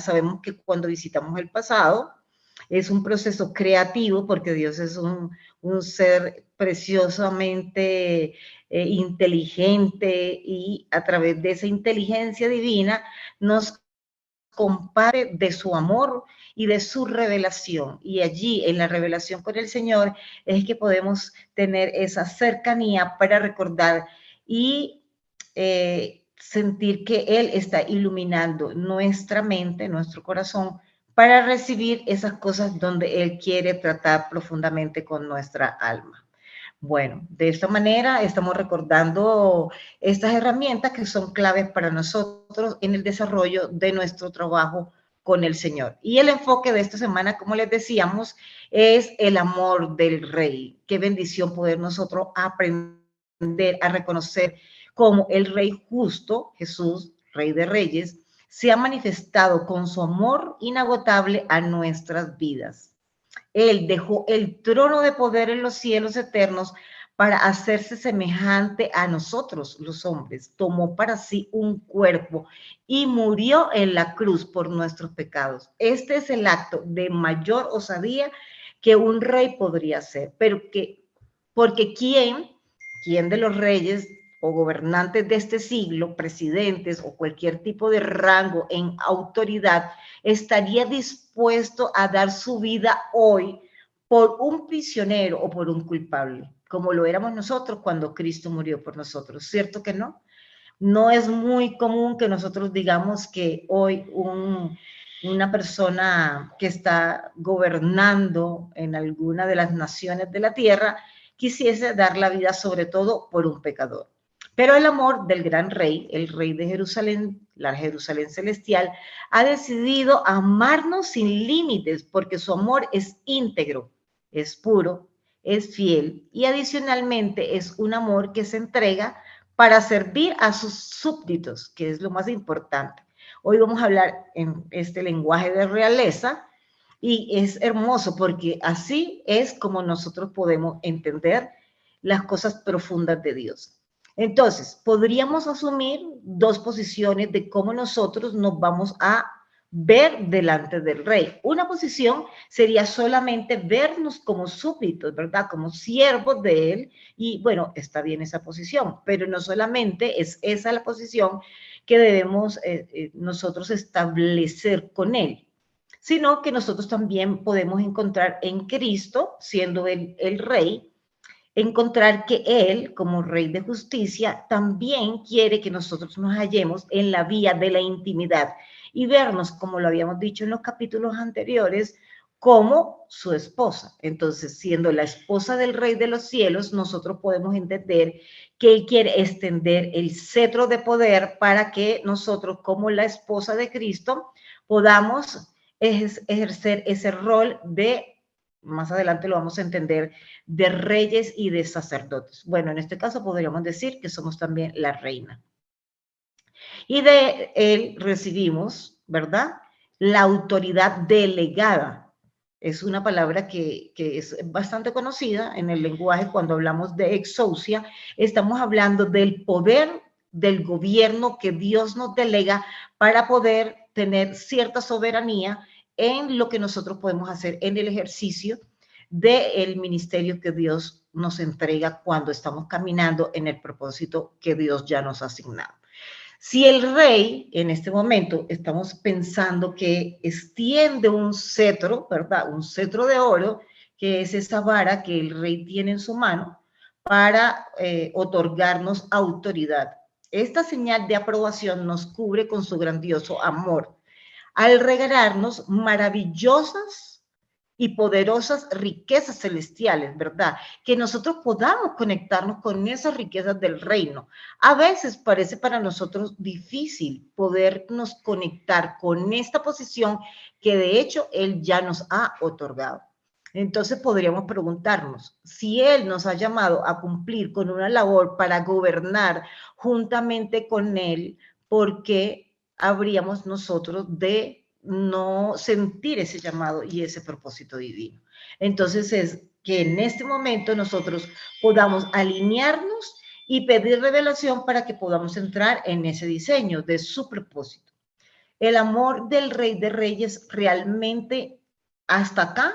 sabemos que cuando visitamos el pasado es un proceso creativo, porque Dios es un ser preciosamente inteligente, y a través de esa inteligencia divina nos comparte de su amor y de su revelación. Y allí, en la revelación con el Señor, es que podemos tener esa cercanía para recordar y sentir que Él está iluminando nuestra mente, nuestro corazón, para recibir esas cosas donde Él quiere tratar profundamente con nuestra alma. Bueno, de esta manera estamos recordando estas herramientas que son claves para nosotros en el desarrollo de nuestro trabajo con el Señor. Y el enfoque de esta semana, como les decíamos, es el amor del Rey. Qué bendición poder nosotros aprender a reconocer cómo el Rey justo, Jesús, Rey de Reyes, se ha manifestado con su amor inagotable a nuestras vidas. Él dejó el trono de poder en los cielos eternos para hacerse semejante a nosotros, los hombres. Tomó para sí un cuerpo y murió en la cruz por nuestros pecados. Este es el acto de mayor osadía que un rey podría hacer, porque ¿quién de los reyes o gobernantes de este siglo, presidentes o cualquier tipo de rango en autoridad, estaría dispuesto a dar su vida hoy por un prisionero o por un culpable, como lo éramos nosotros cuando Cristo murió por nosotros? ¿Cierto que no? No es muy común que nosotros digamos que hoy una persona que está gobernando en alguna de las naciones de la tierra quisiese dar la vida sobre todo por un pecador. Pero el amor del gran rey, el rey de Jerusalén, la Jerusalén celestial, ha decidido amarnos sin límites, porque su amor es íntegro, es puro, es fiel, y adicionalmente es un amor que se entrega para servir a sus súbditos, que es lo más importante. Hoy vamos a hablar en este lenguaje de realeza, y es hermoso porque así es como nosotros podemos entender las cosas profundas de Dios. Entonces, podríamos asumir dos posiciones de cómo nosotros nos vamos a ver delante del rey. Una posición sería solamente vernos como súbditos, ¿verdad? Como siervos de él, y bueno, está bien esa posición, pero no solamente es esa la posición que debemos nosotros establecer con él, sino que nosotros también podemos encontrar en Cristo, siendo él el rey, encontrar que Él, como Rey de Justicia, también quiere que nosotros nos hallemos en la vía de la intimidad y vernos, como lo habíamos dicho en los capítulos anteriores, como su esposa. Entonces, siendo la esposa del Rey de los cielos, nosotros podemos entender que Él quiere extender el cetro de poder para que nosotros, como la esposa de Cristo, podamos ejercer ese rol de, más adelante lo vamos a entender, de reyes y de sacerdotes. Bueno, en este caso podríamos decir que somos también la reina. Y de él recibimos, ¿verdad?, la autoridad delegada. Es una palabra que es bastante conocida en el lenguaje. Cuando hablamos de exousia, estamos hablando del poder del gobierno que Dios nos delega para poder tener cierta soberanía en lo que nosotros podemos hacer en el ejercicio del ministerio que Dios nos entrega cuando estamos caminando en el propósito que Dios ya nos ha asignado. Si el rey, en este momento, estamos pensando que extiende un cetro, ¿verdad? Un cetro de oro, que es esa vara que el rey tiene en su mano para otorgarnos autoridad. Esta señal de aprobación nos cubre con su grandioso amor, al regalarnos maravillosas y poderosas riquezas celestiales, ¿verdad? Que nosotros podamos conectarnos con esas riquezas del reino. A veces parece para nosotros difícil podernos conectar con esta posición que de hecho Él ya nos ha otorgado. Entonces podríamos preguntarnos, si Él nos ha llamado a cumplir con una labor para gobernar juntamente con Él, ¿por qué habríamos nosotros de no sentir ese llamado y ese propósito divino? Entonces es que en este momento nosotros podamos alinearnos y pedir revelación para que podamos entrar en ese diseño de su propósito. El amor del Rey de Reyes realmente hasta acá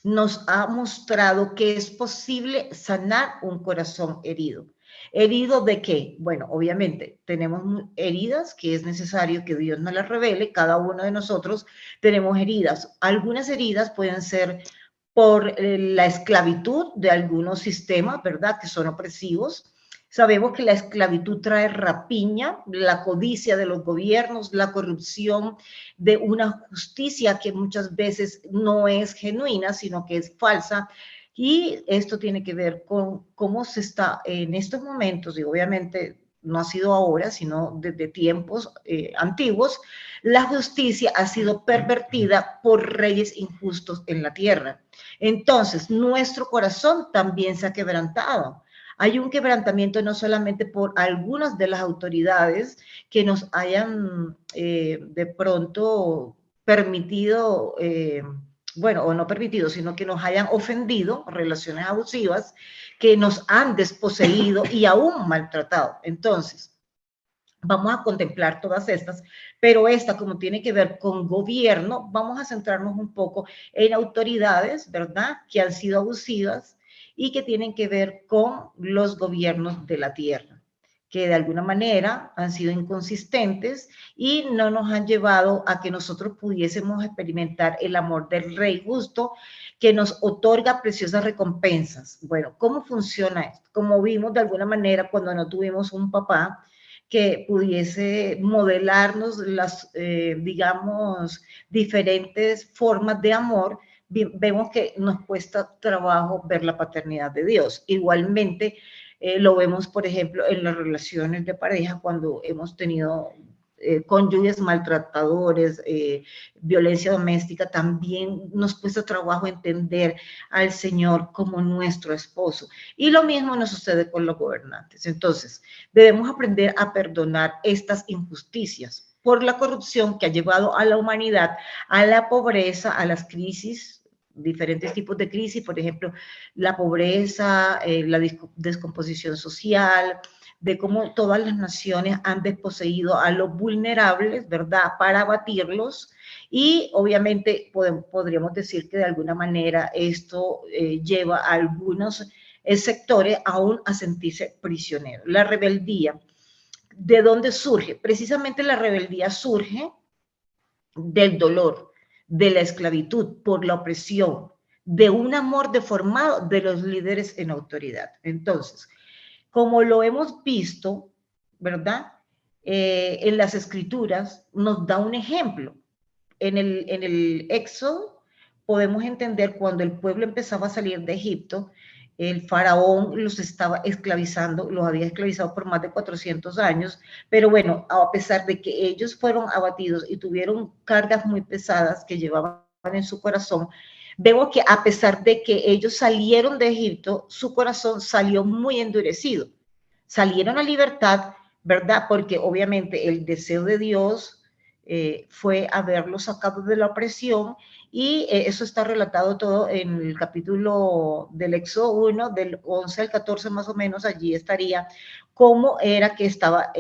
nos ha mostrado que es posible sanar un corazón herido. ¿Herido de qué? Bueno, obviamente tenemos heridas que es necesario que Dios nos las revele, cada uno de nosotros tenemos heridas. Algunas heridas pueden ser por la esclavitud de algunos sistemas, ¿verdad?, que son opresivos. Sabemos que la esclavitud trae rapiña, la codicia de los gobiernos, la corrupción de una justicia que muchas veces no es genuina, sino que es falsa. Y esto tiene que ver con cómo se está en estos momentos, y obviamente no ha sido ahora, sino desde tiempos antiguos, la justicia ha sido pervertida por reyes injustos en la tierra. Entonces, nuestro corazón también se ha quebrantado. Hay un quebrantamiento no solamente por algunas de las autoridades que nos hayan de pronto permitido, bueno, o no permitido, sino que nos hayan ofendido, relaciones abusivas, que nos han desposeído y aún maltratado. Entonces, vamos a contemplar todas estas, pero esta, como tiene que ver con gobierno, vamos a centrarnos un poco en autoridades, ¿verdad?, que han sido abusivas y que tienen que ver con los gobiernos de la tierra, que de alguna manera han sido inconsistentes y no nos han llevado a que nosotros pudiésemos experimentar el amor del Rey justo, que nos otorga preciosas recompensas. Bueno, ¿cómo funciona esto? Como vimos de alguna manera cuando no tuvimos un papá que pudiese modelarnos las, digamos, diferentes formas de amor, vemos que nos cuesta trabajo ver la paternidad de Dios. Igualmente, lo vemos, por ejemplo, en las relaciones de pareja cuando hemos tenido cónyuges maltratadores, violencia doméstica, también nos cuesta trabajo entender al Señor como nuestro esposo. Y lo mismo nos sucede con los gobernantes. Entonces, debemos aprender a perdonar estas injusticias por la corrupción que ha llevado a la humanidad a la pobreza, a las crisis, diferentes tipos de crisis, por ejemplo, la pobreza, la descomposición social, de cómo todas las naciones han desposeído a los vulnerables, ¿verdad?, para abatirlos. Y obviamente podríamos decir que de alguna manera esto lleva a algunos sectores aún a sentirse prisioneros. La rebeldía, ¿de dónde surge? Precisamente la rebeldía surge del dolor, de la esclavitud, por la opresión, de un amor deformado de los líderes en autoridad. Entonces, como lo hemos visto, ¿verdad?, en las escrituras nos da un ejemplo. En el Éxodo podemos entender cuando el pueblo empezaba a salir de Egipto, el faraón los estaba esclavizando, los había esclavizado por más de 400 años, pero bueno, a pesar de que ellos fueron abatidos y tuvieron cargas muy pesadas que llevaban en su corazón, vemos que a pesar de que ellos salieron de Egipto, su corazón salió muy endurecido. Salieron a libertad, ¿verdad? Porque obviamente el deseo de Dios fue haberlos sacado de la opresión y eso está relatado todo en el capítulo del Éxodo 1, del 11 al 14 más o menos, allí estaría cómo era que estaba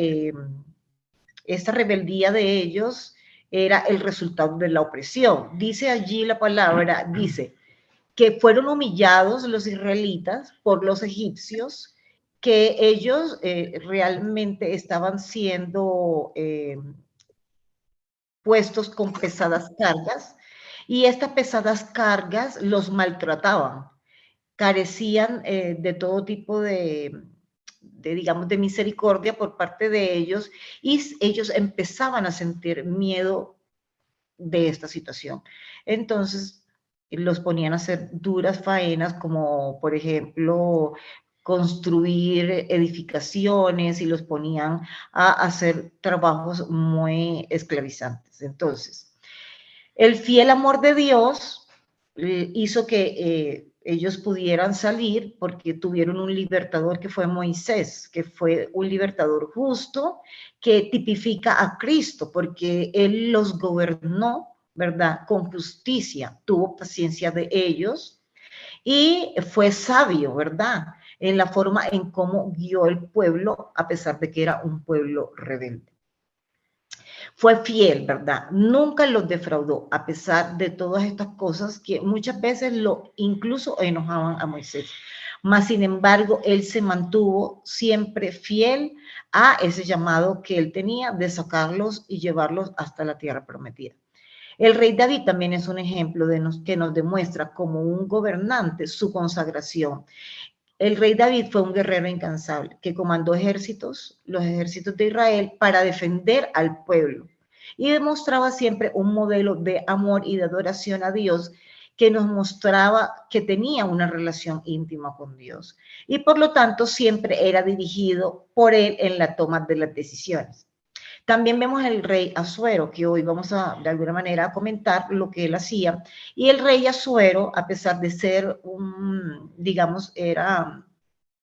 esta rebeldía de ellos, era el resultado de la opresión. Dice allí la palabra, dice que fueron humillados los israelitas por los egipcios, que ellos realmente estaban siendo puestos con pesadas cargas y estas pesadas cargas los maltrataban, carecían de todo tipo digamos, de misericordia por parte de ellos y ellos empezaban a sentir miedo de esta situación. Entonces, los ponían a hacer duras faenas como, por ejemplo, construir edificaciones y los ponían a hacer trabajos muy esclavizantes. Entonces, el fiel amor de Dios hizo que ellos pudieran salir porque tuvieron un libertador que fue Moisés, que fue un libertador justo, que tipifica a Cristo, porque él los gobernó, ¿verdad?, con justicia, tuvo paciencia de ellos y fue sabio, ¿verdad?, en la forma en cómo guió el pueblo, a pesar de que era un pueblo rebelde. fue fiel, ¿verdad? Nunca los defraudó, a pesar de todas estas cosas que muchas veces lo incluso enojaban a Moisés. Mas, sin embargo, él se mantuvo siempre fiel a ese llamado que él tenía de sacarlos y llevarlos hasta la tierra prometida. El rey David también es un ejemplo que nos demuestra como un gobernante su consagración. El rey David fue un guerrero incansable que comandó ejércitos, los ejércitos de Israel, para defender al pueblo. Y demostraba siempre un modelo de amor y de adoración a Dios que nos mostraba que tenía una relación íntima con Dios. Y por lo tanto siempre era dirigido por él en la toma de las decisiones. También vemos el rey Asuero, que hoy vamos a, de alguna manera, a comentar lo que él hacía. Y el rey Asuero, a pesar de ser un, digamos,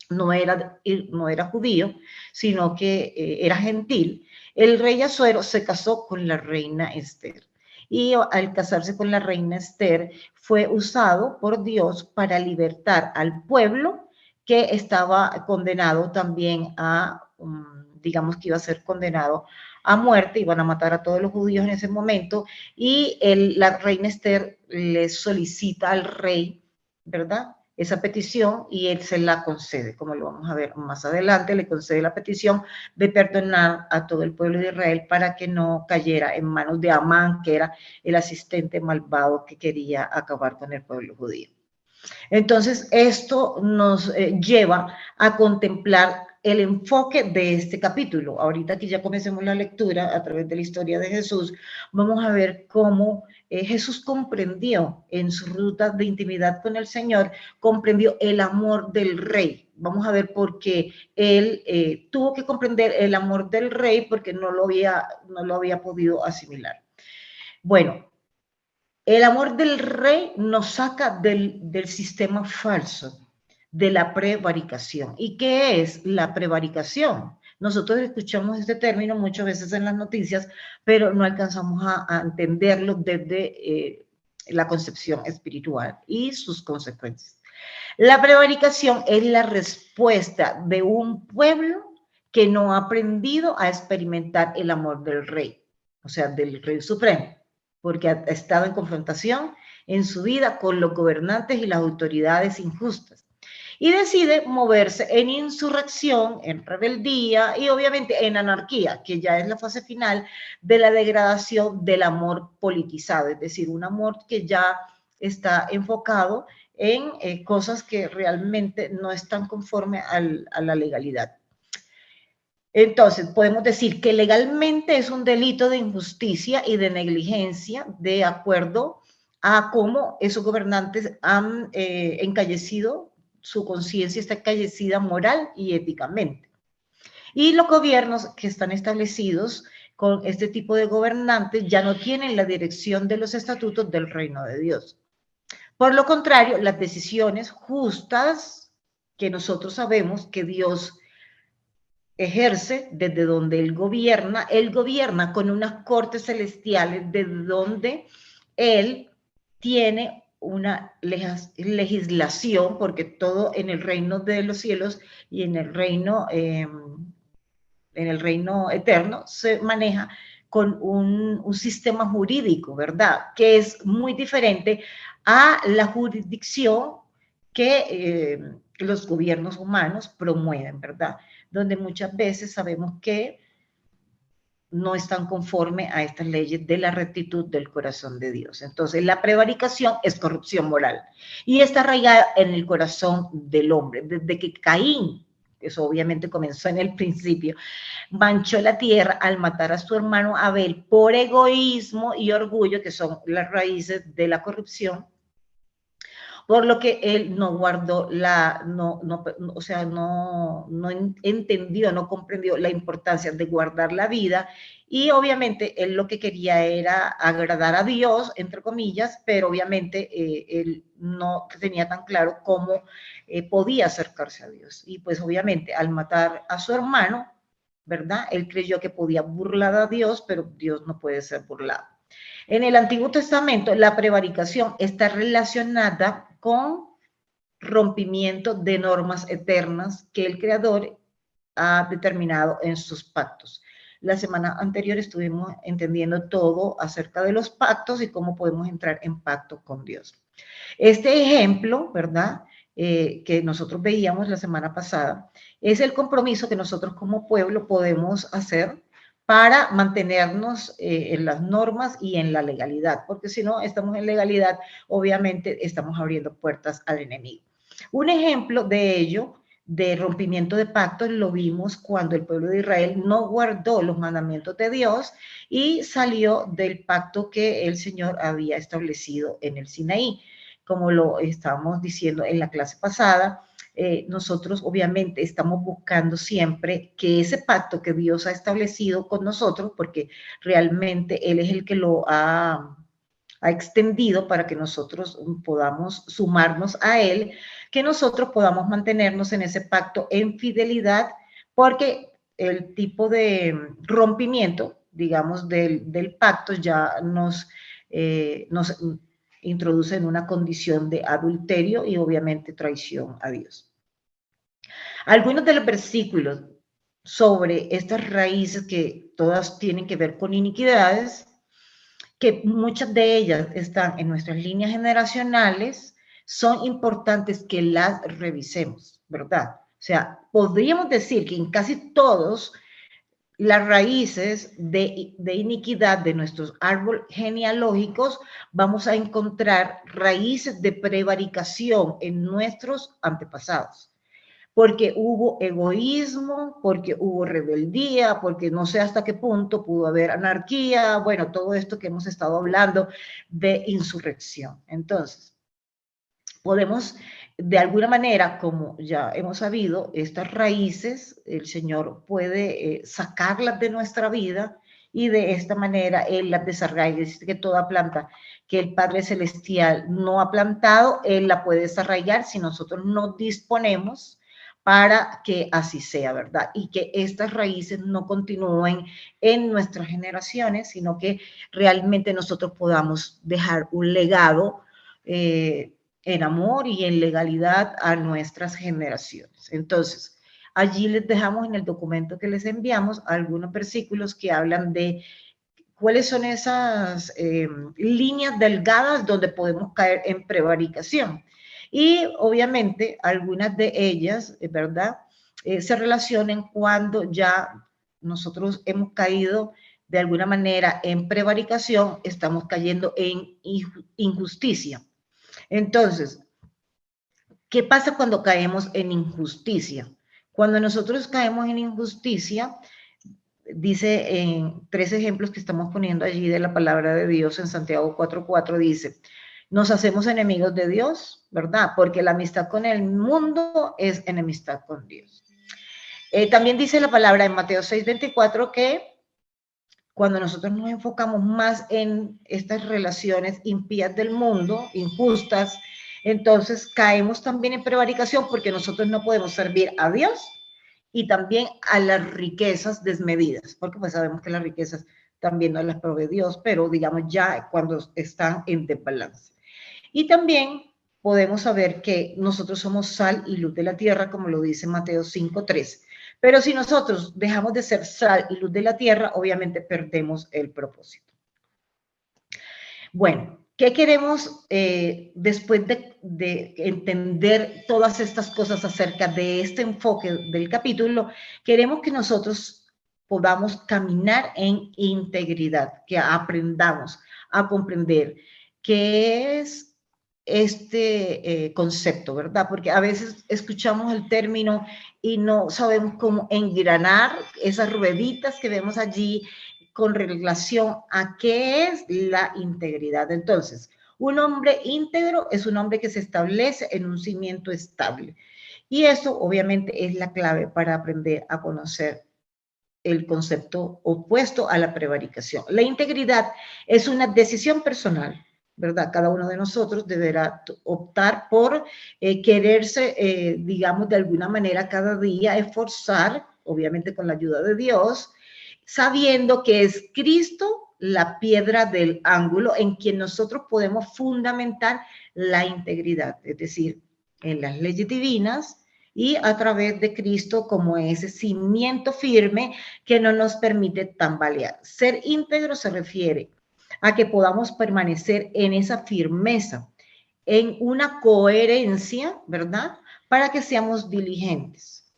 no era judío, sino que era gentil, el rey Asuero se casó con la reina Esther. Y al casarse con la reina Esther, fue usado por Dios para libertar al pueblo que estaba condenado también a, digamos que iba a ser condenado a muerte, iban a matar a todos los judíos en ese momento, y la reina Esther le solicita al rey, ¿verdad?, esa petición y él se la concede, como lo vamos a ver más adelante, le concede la petición de perdonar a todo el pueblo de Israel para que no cayera en manos de Amán, que era el asistente malvado que quería acabar con el pueblo judío. Entonces, esto nos lleva a contemplar el enfoque de este capítulo. Ahorita que ya comencemos la lectura a través de la historia de Jesús, vamos a ver cómo Jesús comprendió en su ruta de intimidad con el Señor, comprendió el amor del rey. Vamos a ver por qué él tuvo que comprender el amor del rey porque no lo había podido asimilar. Bueno, el amor del rey nos saca del sistema falso, de la prevaricación. ¿Y qué es la prevaricación? Nosotros escuchamos este término muchas veces en las noticias, pero no alcanzamos a entenderlo desde la concepción espiritual y sus consecuencias. La prevaricación es la respuesta de un pueblo que no ha aprendido a experimentar el amor del rey, o sea, del rey supremo, porque ha estado en confrontación en su vida con los gobernantes y las autoridades injustas. Y decide moverse en insurrección, en rebeldía y obviamente en anarquía, que ya es la fase final de la degradación del amor politizado, es decir, un amor que ya está enfocado en cosas que realmente no están conforme a la legalidad. Entonces, podemos decir que legalmente es un delito de injusticia y de negligencia de acuerdo a cómo esos gobernantes han encallecido, su conciencia está encallecida moral y éticamente. Y los gobiernos que están establecidos con este tipo de gobernantes ya no tienen la dirección de los estatutos del reino de Dios. Por lo contrario, las decisiones justas que nosotros sabemos que Dios ejerce desde donde él gobierna con unas cortes celestiales desde donde él tiene una legislación, porque todo en el reino de los cielos y en el reino eterno se maneja con un sistema jurídico, ¿verdad?, que es muy diferente a la jurisdicción que los gobiernos humanos promueven, ¿verdad?, donde muchas veces sabemos que no están conforme a estas leyes de la rectitud del corazón de Dios. Entonces, la prevaricación es corrupción moral y está arraigada en el corazón del hombre. Desde que Caín, eso obviamente comenzó en el principio, manchó la tierra al matar a su hermano Abel por egoísmo y orgullo, que son las raíces de la corrupción, por lo que él no guardó o sea, no entendió, no comprendió la importancia de guardar la vida, y obviamente él lo que quería era agradar a Dios, entre comillas, pero obviamente él no tenía tan claro cómo podía acercarse a Dios. Y pues obviamente al matar a su hermano, ¿verdad?, él creyó que podía burlar a Dios, pero Dios no puede ser burlado. En el Antiguo Testamento, la prevaricación está relacionada con rompimiento de normas eternas que el Creador ha determinado en sus pactos. la semana anterior estuvimos entendiendo todo acerca de los pactos y cómo podemos entrar en pacto con Dios. Este ejemplo, ¿verdad? Que nosotros veíamos la semana pasada, es el compromiso que nosotros como pueblo podemos hacer para mantenernos en las normas y en la legalidad, porque si no estamos en legalidad, obviamente estamos abriendo puertas al enemigo. Un ejemplo de ello, de rompimiento de pactos, lo vimos cuando el pueblo de Israel no guardó los mandamientos de Dios y salió del pacto que el Señor había establecido en el Sinaí. Como lo estábamos diciendo en la clase pasada, nosotros obviamente estamos buscando siempre que ese pacto que Dios ha establecido con nosotros, porque realmente Él es el que lo ha extendido para que nosotros podamos sumarnos a Él, que nosotros podamos mantenernos en ese pacto en fidelidad, porque el tipo de rompimiento, digamos, del pacto ya nos introduce en una condición de adulterio y obviamente traición a Dios. Algunos de los versículos sobre estas raíces que todas tienen que ver con iniquidades, que muchas de ellas están en nuestras líneas generacionales, son importantes que las revisemos, ¿verdad? O sea, podríamos decir que en casi todos las raíces de iniquidad de nuestros árboles genealógicos, vamos a encontrar raíces de prevaricación en nuestros antepasados. Porque hubo egoísmo, porque hubo rebeldía, porque no sé hasta qué punto pudo haber anarquía, bueno, todo esto que hemos estado hablando de insurrección. Entonces, podemos, de alguna manera, como ya hemos sabido, estas raíces, el Señor puede sacarlas de nuestra vida y de esta manera Él las desarraiga. Dice que toda planta que el Padre Celestial no ha plantado, Él la puede desarraigar si nosotros no disponemos para que así sea, ¿verdad? Y que estas raíces no continúen en nuestras generaciones, sino que realmente nosotros podamos dejar un legado en amor y en legalidad a nuestras generaciones. Entonces, allí les dejamos en el documento que les enviamos algunos versículos que hablan de cuáles son esas líneas delgadas donde podemos caer en prevaricación. Y obviamente algunas de ellas, ¿verdad? Se relacionan cuando ya nosotros hemos caído de alguna manera en prevaricación, estamos cayendo en injusticia. Entonces, ¿qué pasa cuando caemos en injusticia? Cuando nosotros caemos en injusticia, dice en 3 ejemplos que estamos poniendo allí de la palabra de Dios en Santiago 4:4, dice, nos hacemos enemigos de Dios, ¿verdad? Porque la amistad con el mundo es enemistad con Dios. También dice la palabra en Mateo 6:24 que cuando nosotros nos enfocamos más en estas relaciones impías del mundo, injustas, entonces caemos también en prevaricación porque nosotros no podemos servir a Dios y también a las riquezas desmedidas, porque pues sabemos que las riquezas también no las provee Dios, pero digamos ya cuando están en desbalance. Y también podemos saber que nosotros somos sal y luz de la tierra, como lo dice Mateo 5:3. Pero si nosotros dejamos de ser sal y luz de la tierra, obviamente perdemos el propósito. Bueno, ¿qué queremos después de entender todas estas cosas acerca de este enfoque del capítulo? Queremos que nosotros podamos caminar en integridad, que aprendamos a comprender qué es este concepto, ¿verdad? Porque a veces escuchamos el término y no sabemos cómo engranar esas rueditas que vemos allí con relación a qué es la integridad. Entonces, un hombre íntegro es un hombre que se establece en un cimiento estable. Y eso obviamente es la clave para aprender a conocer el concepto opuesto a la prevaricación. La integridad es una decisión personal, ¿verdad? Cada uno de nosotros deberá optar por quererse, digamos, de alguna manera cada día esforzar, obviamente con la ayuda de Dios, sabiendo que es Cristo la piedra del ángulo en quien nosotros podemos fundamentar la integridad, es decir, en las leyes divinas y a través de Cristo como ese cimiento firme que no nos permite tambalear. Ser íntegro se refiere a que podamos permanecer en esa firmeza, en una coherencia, ¿verdad? Para que seamos diligentes.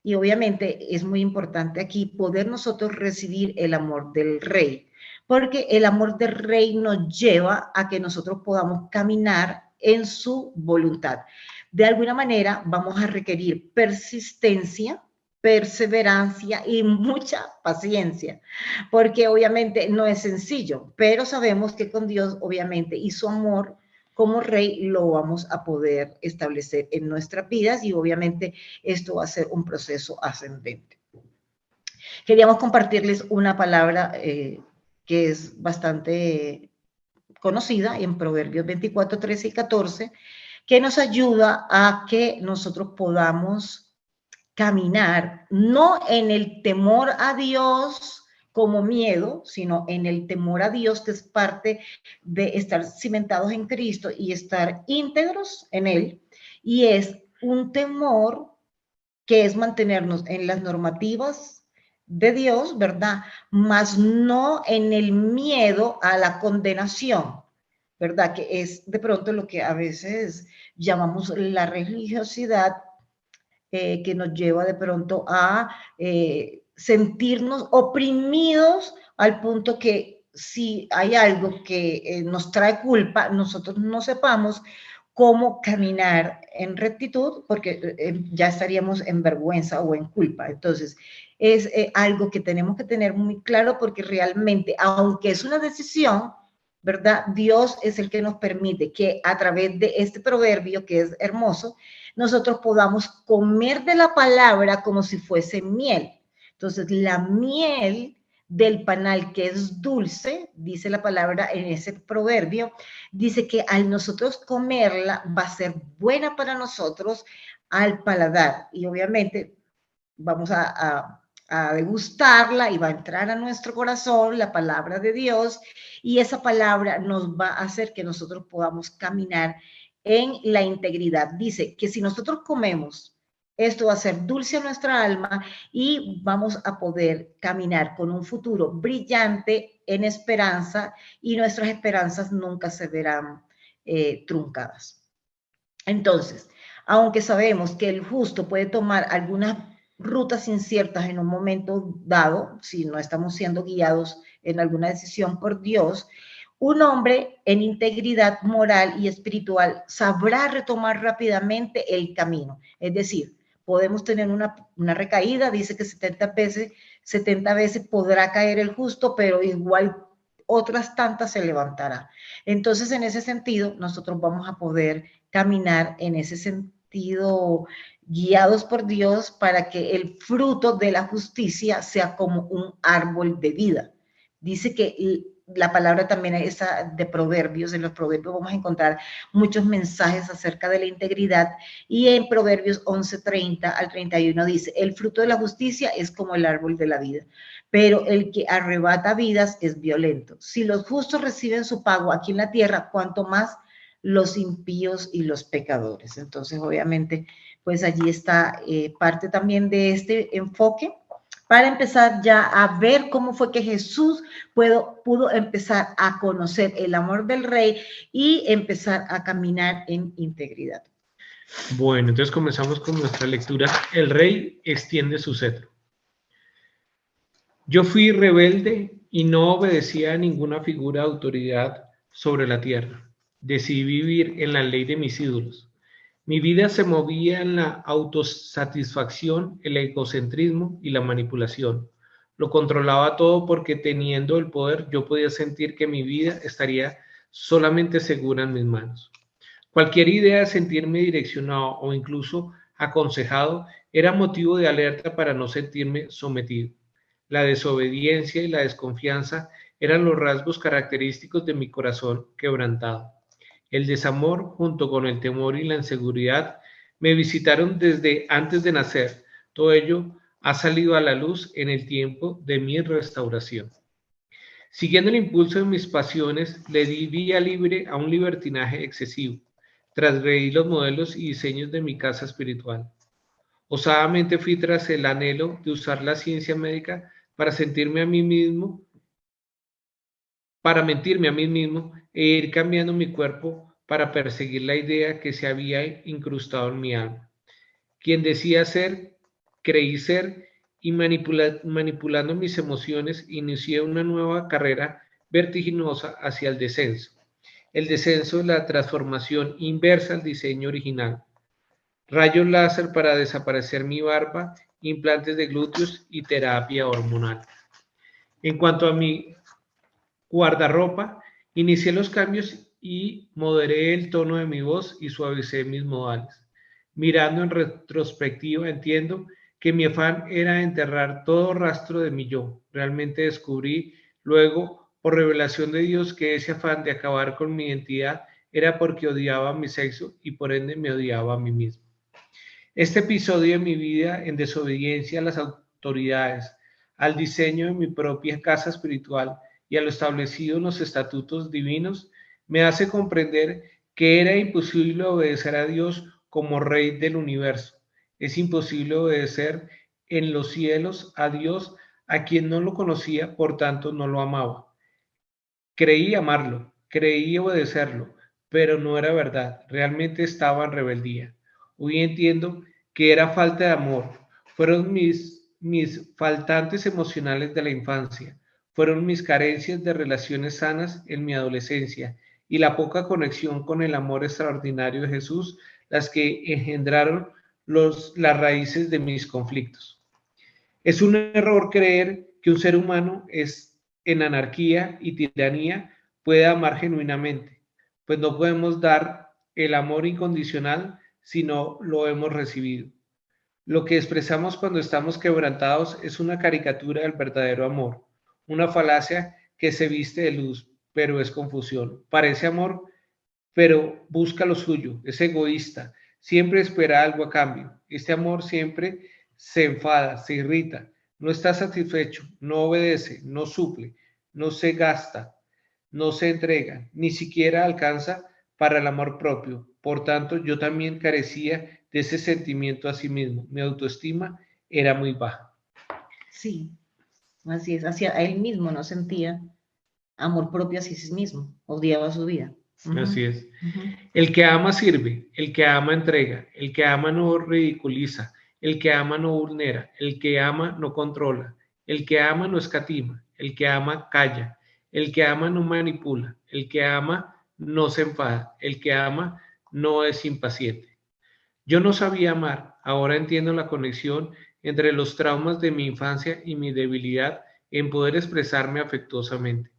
Y obviamente es muy importante aquí poder nosotros recibir el amor del Rey, porque el amor del Rey nos lleva a que nosotros podamos caminar en su voluntad. De alguna manera vamos a requerir persistencia, perseverancia y mucha paciencia, porque obviamente no es sencillo, pero sabemos que con Dios obviamente y su amor como Rey lo vamos a poder establecer en nuestras vidas y obviamente esto va a ser un proceso ascendente. Queríamos compartirles una palabra que es bastante conocida en Proverbios 24, 13 y 14, que nos ayuda a que nosotros podamos caminar no en el temor a Dios como miedo, sino en el temor a Dios, que es parte de estar cimentados en Cristo y estar íntegros en Él, y es un temor que es mantenernos en las normativas de Dios, ¿verdad? Mas no en el miedo a la condenación, ¿verdad? Que es de pronto lo que a veces llamamos la religiosidad, que nos lleva de pronto a sentirnos oprimidos al punto que si hay algo que nos trae culpa, nosotros no sepamos cómo caminar en rectitud, porque ya estaríamos en vergüenza o en culpa. Entonces, es algo que tenemos que tener muy claro porque realmente, aunque es una decisión, ¿verdad? Dios es el que nos permite que a través de este proverbio, que es hermoso, nosotros podamos comer de la palabra como si fuese miel. Entonces, la miel del panal que es dulce, dice la palabra en ese proverbio, dice que al nosotros comerla va a ser buena para nosotros al paladar y obviamente vamos a degustarla y va a entrar a nuestro corazón la palabra de Dios y esa palabra nos va a hacer que nosotros podamos caminar en la integridad. Dice que si nosotros comemos, esto va a ser dulce a nuestra alma y vamos a poder caminar con un futuro brillante en esperanza y nuestras esperanzas nunca se verán truncadas. Entonces, aunque sabemos que el justo puede tomar algunas rutas inciertas en un momento dado, si no estamos siendo guiados en alguna decisión por Dios, un hombre en integridad moral y espiritual sabrá retomar rápidamente el camino. Es decir, podemos tener una recaída, dice que 70 veces podrá caer el justo, pero igual otras tantas se levantará. Entonces, en ese sentido, nosotros vamos a poder caminar en ese sentido guiados por Dios para que el fruto de la justicia sea como un árbol de vida. Dice que la palabra también esa de proverbios, en los proverbios vamos a encontrar muchos mensajes acerca de la integridad y en Proverbios 11:30 al 31 dice, el fruto de la justicia es como el árbol de la vida, pero el que arrebata vidas es violento. Si los justos reciben su pago aquí en la tierra, cuanto más los impíos y los pecadores. Entonces, obviamente, pues allí está parte también de este enfoque para empezar ya a ver cómo fue que Jesús pudo empezar a conocer el amor del Rey y empezar a caminar en integridad. Bueno, entonces comenzamos con nuestra lectura. El Rey extiende su cetro. Yo fui rebelde y no obedecía a ninguna figura de autoridad sobre la tierra. Decidí vivir en la ley de mis ídolos. Mi vida se movía en la autosatisfacción, el egocentrismo y la manipulación. Lo controlaba todo porque teniendo el poder yo podía sentir que mi vida estaría solamente segura en mis manos. Cualquier idea de sentirme direccionado o incluso aconsejado era motivo de alerta para no sentirme sometido. La desobediencia y la desconfianza eran los rasgos característicos de mi corazón quebrantado. El desamor, junto con el temor y la inseguridad, me visitaron desde antes de nacer. Todo ello ha salido a la luz en el tiempo de mi restauración. Siguiendo el impulso de mis pasiones, le di vía libre a un libertinaje excesivo. Transgredí los modelos y diseños de mi casa espiritual. Osadamente fui tras el anhelo de usar la ciencia médica para sentirme a mí mismo, para mentirme a mí mismo e ir cambiando mi cuerpo para perseguir la idea que se había incrustado en mi alma. Quien decía ser, creí ser y manipulando mis emociones inicié una nueva carrera vertiginosa hacia el descenso de la transformación inversa al diseño original. Rayos láser para desaparecer mi barba, implantes de glúteos y terapia hormonal. En cuanto a mi guardarropa, inicié los cambios y moderé el tono de mi voz y suavicé mis modales. Mirando en retrospectiva, entiendo que mi afán era enterrar todo rastro de mi yo. Realmente descubrí luego, por revelación de Dios, que ese afán de acabar con mi identidad era porque odiaba mi sexo y por ende me odiaba a mí mismo. Este episodio de mi vida en desobediencia a las autoridades, al diseño de mi propia casa espiritual y a lo establecido en los estatutos divinos, me hace comprender que era imposible obedecer a Dios como Rey del universo. Es imposible obedecer en los cielos a Dios a quien no lo conocía, por tanto no lo amaba. Creí amarlo, creí obedecerlo, pero no era verdad, realmente estaba en rebeldía. Hoy entiendo que era falta de amor, fueron mis faltantes emocionales de la infancia, fueron mis carencias de relaciones sanas en mi adolescencia y la poca conexión con el amor extraordinario de Jesús las que engendraron las raíces de mis conflictos. Es un error creer que un ser humano es en anarquía y tiranía puede amar genuinamente, pues no podemos dar el amor incondicional si no lo hemos recibido. Lo que expresamos cuando estamos quebrantados es una caricatura del verdadero amor, una falacia que se viste de luz, pero es confusión. Parece amor, pero busca lo suyo, es egoísta, siempre espera algo a cambio. Este amor siempre se enfada, se irrita, no está satisfecho, no obedece, no suple, no se gasta, no se entrega, ni siquiera alcanza para el amor propio. Por tanto, yo también carecía de ese sentimiento a sí mismo. Mi autoestima era muy baja. Sí, así es, hacia él mismo no sentía amor propio hacia sí mismo, odiaba su vida. Así es. El que ama sirve, el que ama entrega, el que ama no ridiculiza, el que ama no vulnera, el que ama no controla, el que ama no escatima, el que ama calla, el que ama no manipula, el que ama no se enfada, el que ama no es impaciente. Yo no sabía amar, ahora entiendo la conexión entre los traumas de mi infancia y mi debilidad en poder expresarme afectuosamente.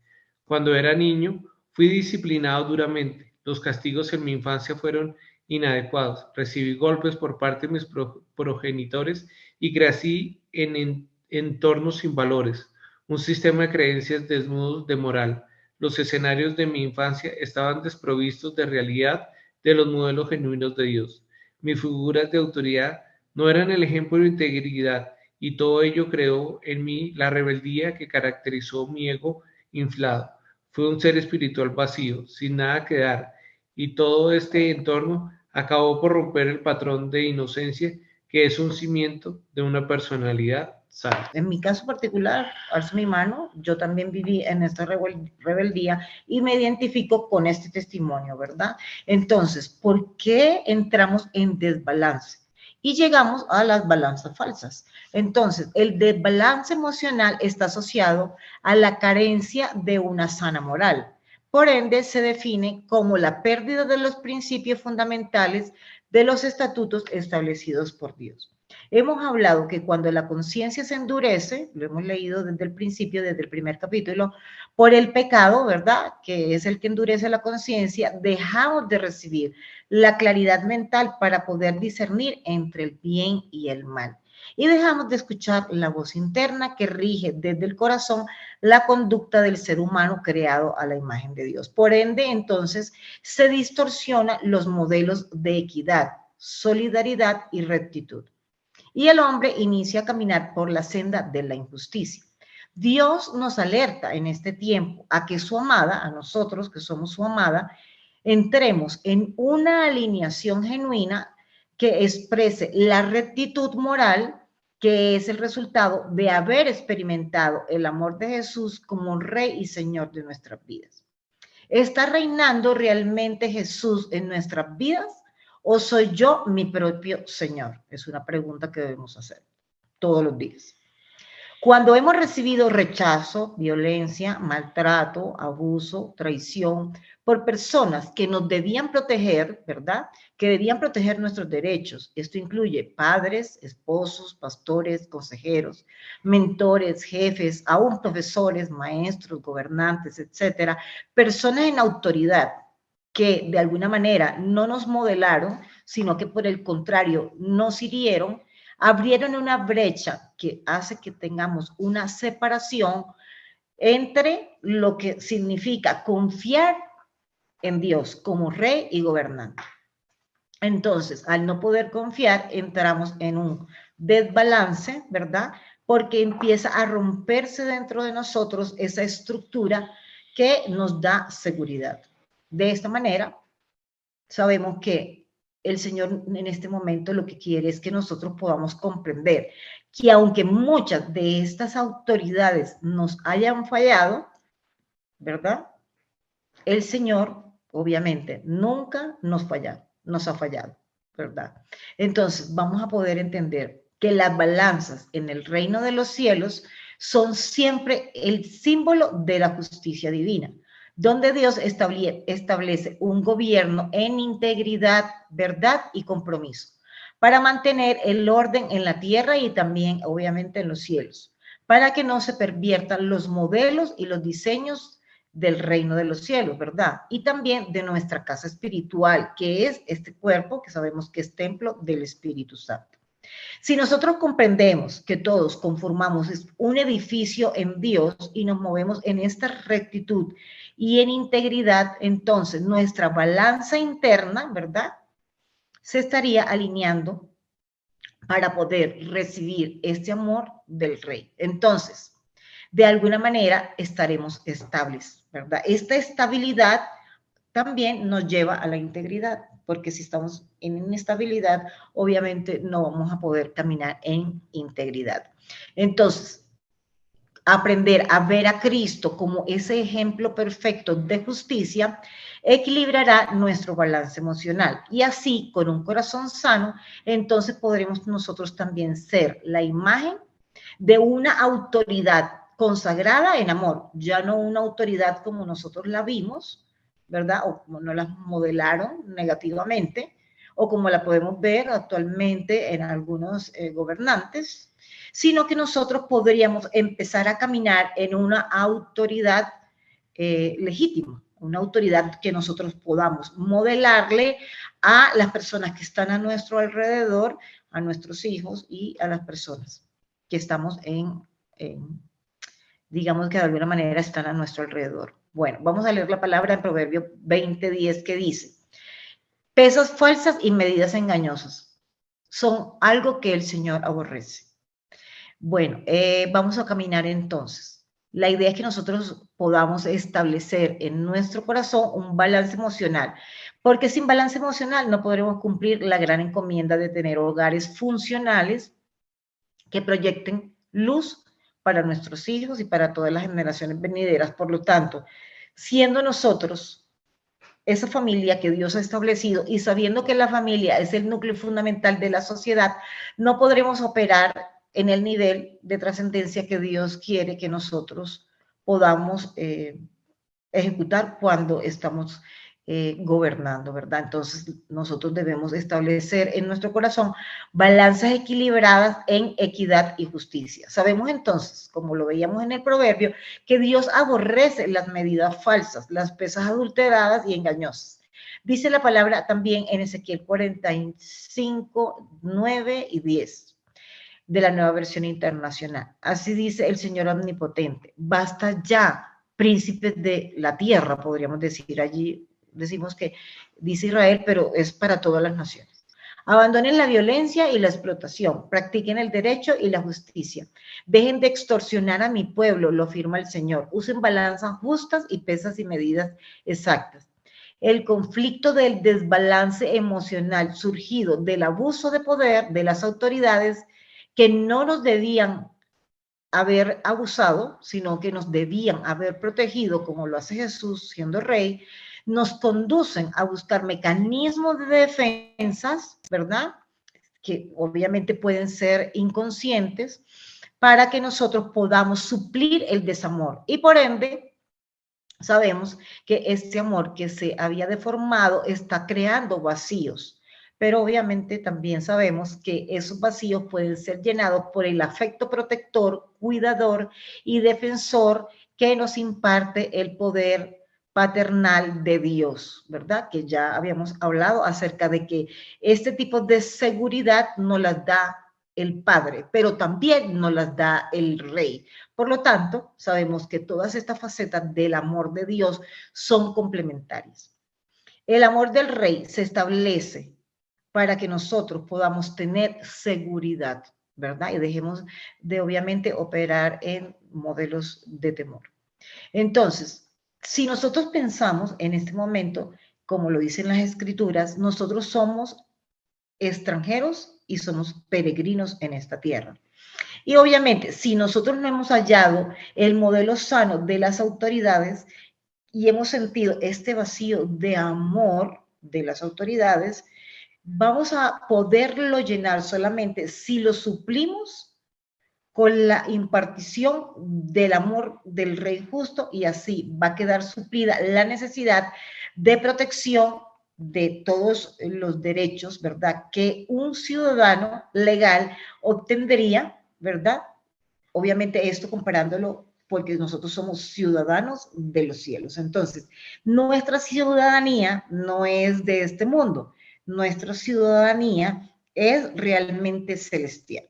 Cuando era niño, fui disciplinado duramente. Los castigos en mi infancia fueron inadecuados. Recibí golpes por parte de mis progenitores y crecí en entornos sin valores, un sistema de creencias desnudos de moral. Los escenarios de mi infancia estaban desprovistos de realidad de los modelos genuinos de Dios. Mis figuras de autoridad no eran el ejemplo de integridad y todo ello creó en mí la rebeldía que caracterizó mi ego inflado. Fue un ser espiritual vacío, sin nada que dar, y todo este entorno acabó por romper el patrón de inocencia que es un cimiento de una personalidad sana. En mi caso particular, alzo mi mano, yo también viví en esta rebeldía y me identifico con este testimonio, ¿verdad? Entonces, ¿por qué entramos en desbalance? Y llegamos a las balanzas falsas. Entonces, el desbalance emocional está asociado a la carencia de una sana moral. Por ende, se define como la pérdida de los principios fundamentales de los estatutos establecidos por Dios. Hemos hablado que cuando la conciencia se endurece, lo hemos leído desde el principio, desde el primer capítulo, por el pecado, ¿verdad? Que es el que endurece la conciencia, dejamos de recibir la claridad mental para poder discernir entre el bien y el mal. Y dejamos de escuchar la voz interna que rige desde el corazón la conducta del ser humano creado a la imagen de Dios. Por ende, entonces, se distorsionan los modelos de equidad, solidaridad y rectitud. Y el hombre inicia a caminar por la senda de la injusticia. Dios nos alerta en este tiempo a que su amada, a nosotros que somos su amada, entremos en una alineación genuina que exprese la rectitud moral, que es el resultado de haber experimentado el amor de Jesús como Rey y Señor de nuestras vidas. ¿Está reinando realmente Jesús en nuestras vidas o soy yo mi propio Señor? Es una pregunta que debemos hacer todos los días. Cuando hemos recibido rechazo, violencia, maltrato, abuso, traición por personas que nos debían proteger, ¿verdad? Que debían proteger nuestros derechos. Esto incluye padres, esposos, pastores, consejeros, mentores, jefes, aún profesores, maestros, gobernantes, etcétera. Personas en autoridad que de alguna manera no nos modelaron, sino que por el contrario nos hirieron, abrieron una brecha que hace que tengamos una separación entre lo que significa confiar en Dios como Rey y gobernante. Entonces, al no poder confiar, entramos en un desbalance, ¿verdad? Porque empieza a romperse dentro de nosotros esa estructura que nos da seguridad. De esta manera, sabemos que el Señor en este momento lo que quiere es que nosotros podamos comprender que aunque muchas de estas autoridades nos hayan fallado, ¿verdad? El Señor, obviamente, nunca nos ha fallado, ¿verdad? Entonces, vamos a poder entender que las balanzas en el reino de los cielos son siempre el símbolo de la justicia divina, donde Dios establece un gobierno en integridad, verdad y compromiso, para mantener el orden en la tierra y también, obviamente, en los cielos, para que no se perviertan los modelos y los diseños del reino de los cielos, ¿verdad? Y también de nuestra casa espiritual, que es este cuerpo que sabemos que es templo del Espíritu Santo. Si nosotros comprendemos que todos conformamos un edificio en Dios y nos movemos en esta rectitud y en integridad, entonces nuestra balanza interna, ¿verdad? Se estaría alineando para poder recibir este amor del Rey. Entonces, de alguna manera estaremos estables, ¿verdad? Esta estabilidad también nos lleva a la integridad, porque si estamos en inestabilidad, obviamente no vamos a poder caminar en integridad. Entonces, aprender a ver a Cristo como ese ejemplo perfecto de justicia equilibrará nuestro balance emocional y así con un corazón sano, entonces podremos nosotros también ser la imagen de una autoridad consagrada en amor, ya no una autoridad como nosotros la vimos, ¿verdad? O como nos la modelaron negativamente, o como la podemos ver actualmente en algunos gobernantes, sino que nosotros podríamos empezar a caminar en una autoridad legítima, una autoridad que nosotros podamos modelarle a las personas que están a nuestro alrededor, a nuestros hijos y a las personas que estamos digamos que de alguna manera están a nuestro alrededor. Bueno, vamos a leer la palabra en Proverbio 20:10 que dice, pesas falsas y medidas engañosas son algo que el Señor aborrece. Bueno, vamos a caminar entonces. La idea es que nosotros podamos establecer en nuestro corazón un balance emocional, porque sin balance emocional no podremos cumplir la gran encomienda de tener hogares funcionales que proyecten luz para nuestros hijos y para todas las generaciones venideras. Por lo tanto, siendo nosotros esa familia que Dios ha establecido y sabiendo que la familia es el núcleo fundamental de la sociedad, no podremos operar en el nivel de trascendencia que Dios quiere que nosotros podamos ejecutar cuando estamos gobernando, ¿verdad? Entonces nosotros debemos establecer en nuestro corazón balanzas equilibradas en equidad y justicia. Sabemos entonces, como lo veíamos en el proverbio, que Dios aborrece las medidas falsas, las pesas adulteradas y engañosas. Dice la palabra también en Ezequiel 45, 9 y 10 de la Nueva Versión Internacional. Así dice el Señor Omnipotente, basta ya, príncipes de la tierra, podríamos decir. Allí decimos que dice Israel, pero es para todas las naciones. Abandonen la violencia y la explotación, practiquen el derecho y la justicia. Dejen de extorsionar a mi pueblo, lo afirma el Señor. Usen balanzas justas y pesas y medidas exactas. el conflicto del desbalance emocional surgido del abuso de poder de las autoridades que no nos debían haber abusado, sino que nos debían haber protegido, como lo hace Jesús siendo rey, nos conducen a buscar mecanismos de defensas, ¿verdad? Que obviamente pueden ser inconscientes, para que nosotros podamos suplir el desamor. Y por ende, sabemos que este amor que se había deformado está creando vacíos, pero obviamente también sabemos que esos vacíos pueden ser llenados por el afecto protector, cuidador y defensor que nos imparte el poder paternal de Dios, ¿verdad? Que ya habíamos hablado acerca de que este tipo de seguridad nos las da el Padre, pero también nos las da el Rey. Por lo tanto, sabemos que todas estas facetas del amor de Dios son complementarias. El amor del Rey se establece para que nosotros podamos tener seguridad, ¿verdad? Y dejemos de, obviamente, operar en modelos de temor. Entonces, si nosotros pensamos en este momento, como lo dicen las Escrituras, nosotros somos extranjeros y somos peregrinos en esta tierra. Y obviamente, si nosotros no hemos hallado el modelo sano de las autoridades y hemos sentido este vacío de amor de las autoridades, vamos a poderlo llenar solamente si lo suplimos con la impartición del amor del Rey justo, y así va a quedar suplida la necesidad de protección de todos los derechos, ¿verdad?, que un ciudadano legal obtendría, ¿verdad? Obviamente esto comparándolo porque nosotros somos ciudadanos de los cielos. Entonces, nuestra ciudadanía no es de este mundo, nuestra ciudadanía es realmente celestial.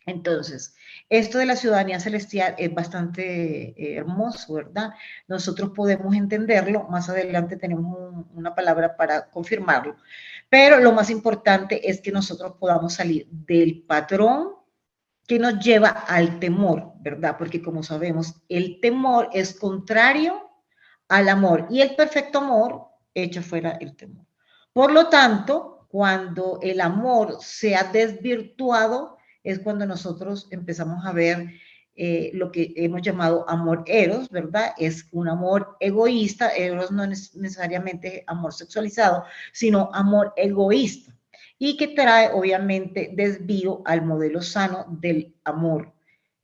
Entonces, esto de la ciudadanía celestial es bastante hermoso, ¿verdad? Nosotros podemos entenderlo, más adelante tenemos una palabra para confirmarlo, pero lo más importante es que nosotros podamos salir del patrón que nos lleva al temor, ¿verdad? Porque como sabemos, el temor es contrario al amor y el perfecto amor echa fuera el temor. Por lo tanto, cuando el amor se ha desvirtuado, es cuando nosotros empezamos a ver lo que hemos llamado amor eros, ¿verdad? Es un amor egoísta. Eros no es necesariamente amor sexualizado, sino amor egoísta, y que trae obviamente desvío al modelo sano del amor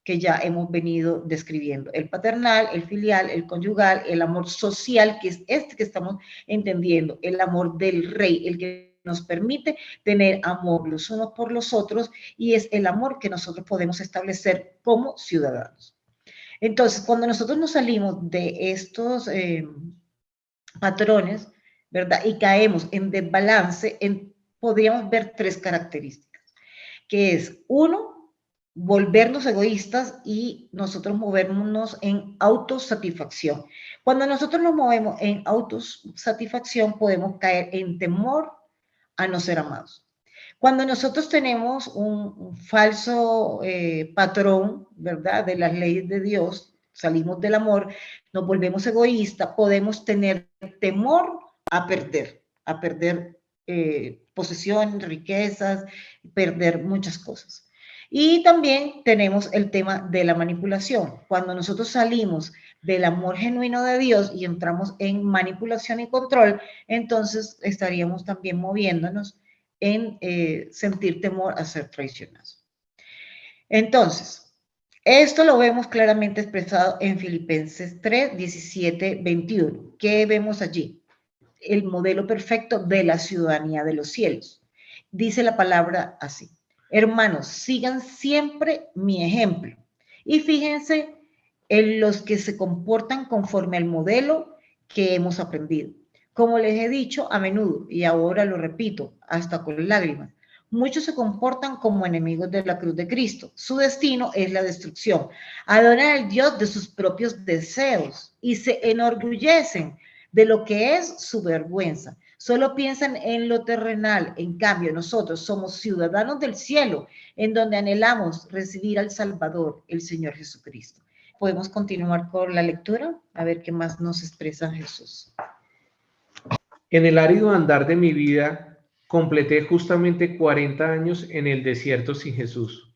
que ya hemos venido describiendo: el paternal, el filial, el conyugal, el amor social, que es este que estamos entendiendo, el amor del Rey, el que nos permite tener amor los unos por los otros, y es el amor que nosotros podemos establecer como ciudadanos. Entonces, cuando nosotros nos salimos de estos patrones, ¿verdad?, y caemos en desbalance, podríamos ver tres características, que es, uno, volvernos egoístas y nosotros movernos en autosatisfacción. Cuando nosotros nos movemos en autosatisfacción, podemos caer en temor a no ser amados. Cuando nosotros tenemos un falso patrón, ¿verdad?, de las leyes de Dios, salimos del amor, nos volvemos egoístas, podemos tener temor a perder posesiones, riquezas, perder muchas cosas. Y también tenemos el tema de la manipulación. Cuando nosotros salimos del amor genuino de Dios y entramos en manipulación y control, entonces estaríamos también moviéndonos en sentir temor a ser traicionados. Entonces, esto lo vemos claramente expresado en Filipenses 3, 17, 21. ¿Qué vemos allí? El modelo perfecto de la ciudadanía de los cielos. Dice la palabra así: hermanos, sigan siempre mi ejemplo y fíjense en los que se comportan conforme al modelo que hemos aprendido. Como les he dicho a menudo, y ahora lo repito, hasta con lágrimas, muchos se comportan como enemigos de la cruz de Cristo. Su destino es la destrucción. Adoran al Dios de sus propios deseos y se enorgullecen de lo que es su vergüenza. Solo piensan en lo terrenal. En cambio, nosotros somos ciudadanos del cielo, en donde anhelamos recibir al Salvador, el Señor Jesucristo. Podemos continuar con la lectura, a ver qué más nos expresa Jesús. En el árido andar de mi vida, completé justamente 40 años en el desierto sin Jesús.